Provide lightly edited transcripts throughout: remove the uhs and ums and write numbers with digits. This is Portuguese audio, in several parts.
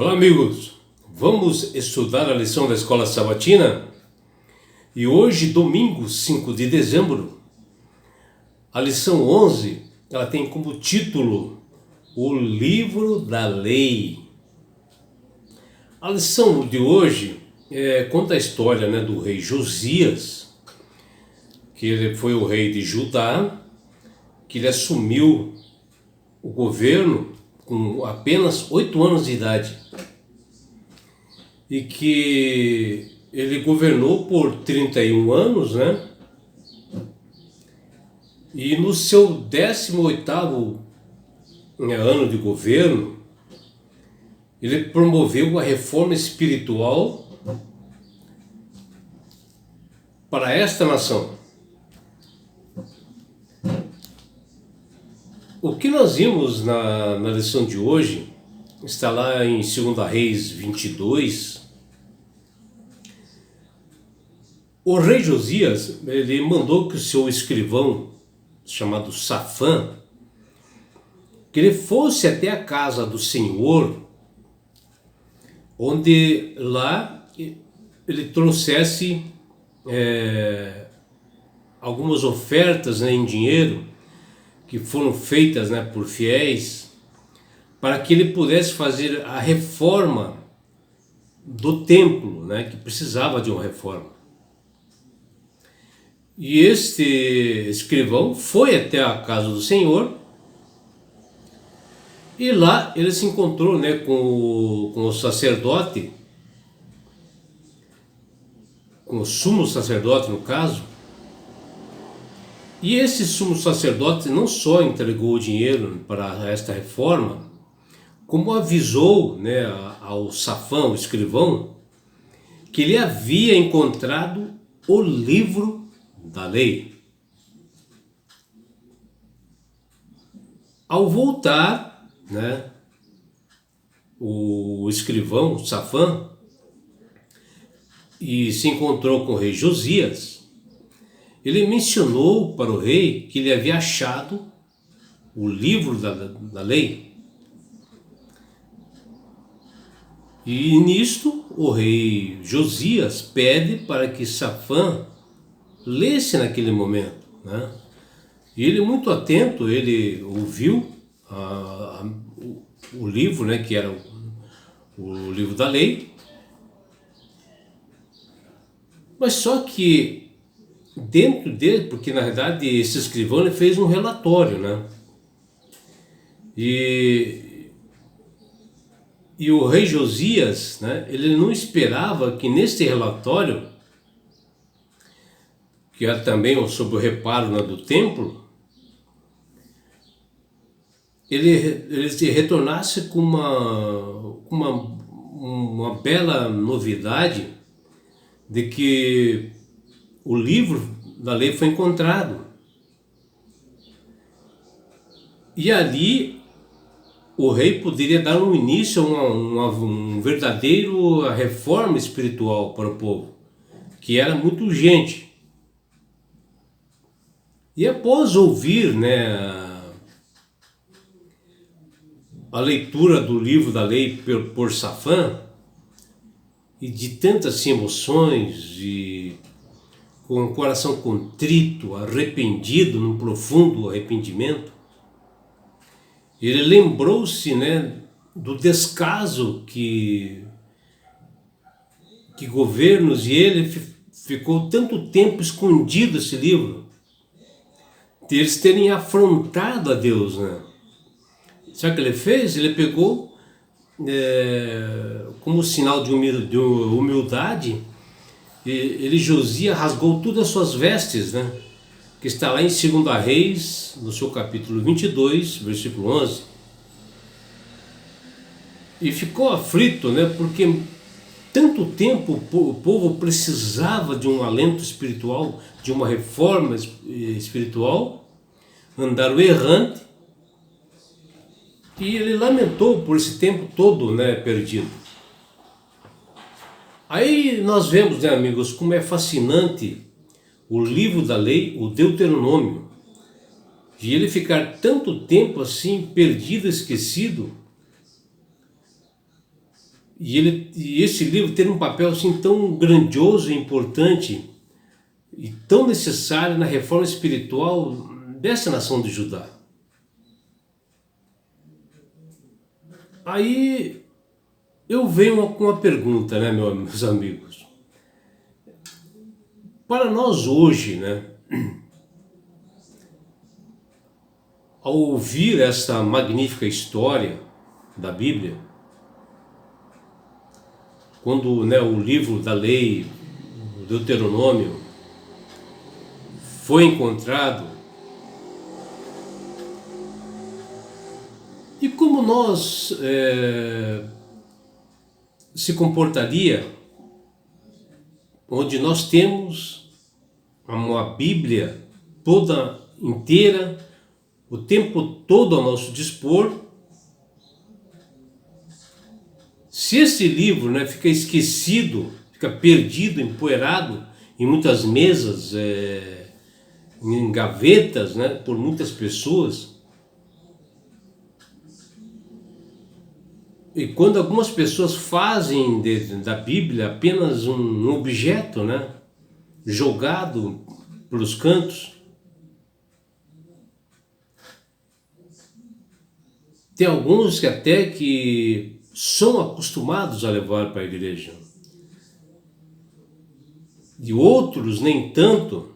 Olá, amigos! Vamos estudar a lição da Escola Sabatina? E hoje, domingo 5 de dezembro, a lição 11, ela tem como título O Livro da Lei. A lição de hoje conta a história, do rei Josias, que ele foi o rei de Judá, que ele assumiu o governo com apenas 8 anos de idade e que ele governou por 31 anos, E no seu 18º ano de governo, ele promoveu a reforma espiritual para esta nação. O que nós vimos na lição de hoje está lá em 2 Reis 22. O rei Josias, ele mandou que o seu escrivão, chamado Safã, que ele fosse até a casa do Senhor, onde lá ele trouxesse algumas ofertas em dinheiro que foram feitas por fiéis, para que ele pudesse fazer a reforma do templo, que precisava de uma reforma. E este escrivão foi até a casa do Senhor e lá ele se encontrou com o sacerdote, com o sumo sacerdote no caso. E esse sumo sacerdote não só entregou o dinheiro para esta reforma, como avisou ao Safã, o escrivão, que ele havia encontrado o livro da lei. Ao voltar, o escrivão, o Safã, e se encontrou com o rei Josias, ele mencionou para o rei que ele havia achado o livro da lei. E nisto o rei Josias pede para que Safã lesse naquele momento. E ele, muito atento, ele ouviu o livro, que era o livro da lei. Mas só que dentro dele, porque na verdade esse escrivão ele fez um relatório, E o rei Josias, ele não esperava que neste relatório, que era também sobre o reparo do templo, ele se retornasse com uma bela novidade de que o livro da lei foi encontrado. E ali o rei poderia dar um início a um verdadeiro reforma espiritual para o povo, que era muito urgente. E após ouvir a leitura do livro da lei por Safã, e de tantas emoções, e com o coração contrito, arrependido, num profundo arrependimento, ele lembrou-se do descaso que governos, e ele ficou tanto tempo escondido esse livro, de eles terem afrontado a Deus. Sabe o que ele fez? Ele pegou como sinal de humildade, Josias rasgou todas as suas vestes, que está lá em 2 Reis, no seu capítulo 22, versículo 11. E ficou aflito, porque tanto tempo o povo precisava de um alento espiritual, de uma reforma espiritual, andaram errante, e ele lamentou por esse tempo todo perdido. Aí nós vemos, amigos, como é fascinante o livro da lei, o Deuteronômio, de ele ficar tanto tempo assim perdido, esquecido, E esse livro tem um papel assim tão grandioso e importante e tão necessário na reforma espiritual dessa nação de Judá. Aí eu venho com uma pergunta, né, meus amigos? Para nós hoje, né, ao ouvir esta magnífica história da Bíblia, quando, né, o livro da lei, o Deuteronômio, foi encontrado, e como nós se comportaria, onde nós temos uma Bíblia toda inteira, o tempo todo ao nosso dispor. Se esse livro, né, fica esquecido, fica perdido, empoeirado em muitas mesas, em gavetas, né, por muitas pessoas, e quando algumas pessoas fazem da Bíblia apenas um objeto, né, jogado pelos cantos, tem alguns que até que são acostumados a levar para a igreja, e outros nem tanto.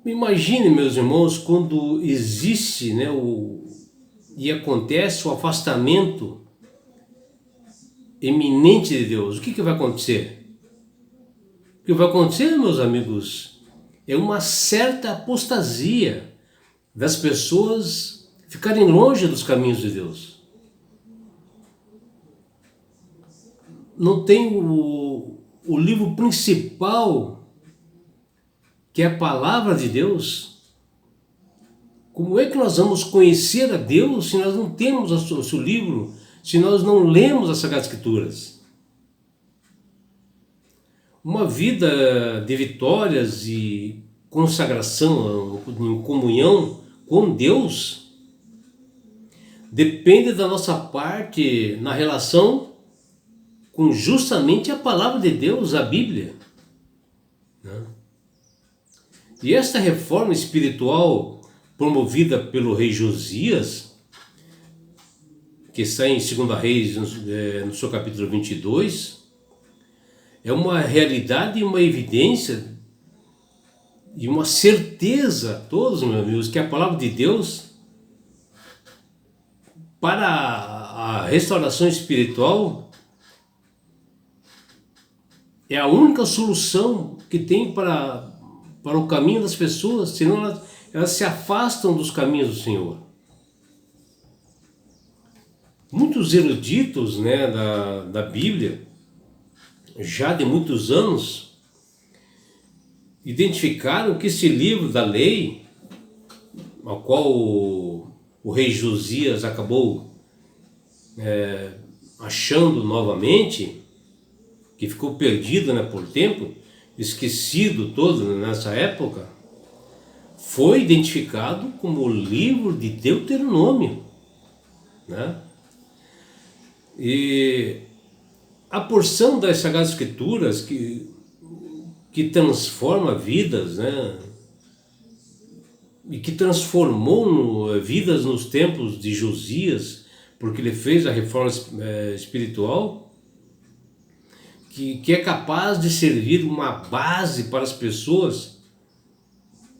Imagine, meus irmãos, quando existe, né, e acontece o afastamento eminente de Deus. O que vai acontecer? O que vai acontecer, meus amigos, é uma certa apostasia das pessoas ficarem longe dos caminhos de Deus. Não tem o livro principal, que é a palavra de Deus. Como é que nós vamos conhecer a Deus se nós não temos o seu livro, se nós não lemos as Sagradas Escrituras? Uma vida de vitórias e consagração, em comunhão com Deus, depende da nossa parte na relação com justamente a palavra de Deus, a Bíblia, né? E esta reforma espiritual promovida pelo rei Josias, que está em 2 Reis, no seu capítulo 22, é uma realidade e uma evidência e uma certeza a todos, meus amigos, que a palavra de Deus para a restauração espiritual é a única solução que tem para o caminho das pessoas, senão elas se afastam dos caminhos do Senhor. Muitos eruditos, né, da Bíblia, já de muitos anos, identificaram que esse livro da lei, ao qual o rei Josias acabou achando novamente, que ficou perdido, né, por tempo, esquecido todo nessa época, foi identificado como o livro de Deuteronômio, né? E a porção das Sagradas Escrituras que transforma vidas, né? E que transformou vidas nos tempos de Josias, porque ele fez a reforma espiritual, que é capaz de servir uma base para as pessoas,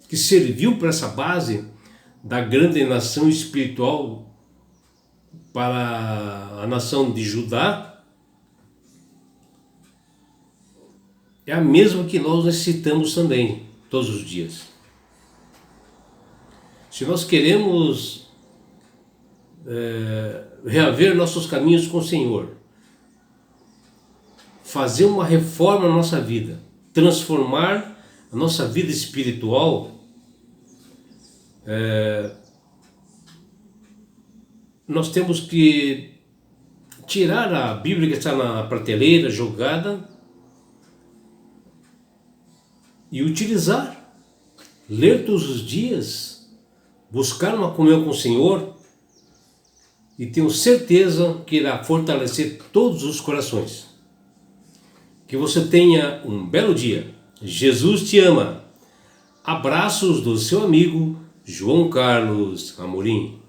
que serviu para essa base da grande nação espiritual para a nação de Judá, é a mesma que nós necessitamos também, todos os dias. Se nós queremos reaver nossos caminhos com o Senhor, fazer uma reforma na nossa vida, transformar a nossa vida espiritual, nós temos que tirar a Bíblia que está na prateleira, jogada, e utilizar, ler todos os dias, buscar uma comunhão com o Senhor, e tenho certeza que irá fortalecer todos os corações. Que você tenha um belo dia. Jesus te ama. Abraços do seu amigo João Carlos Amorim.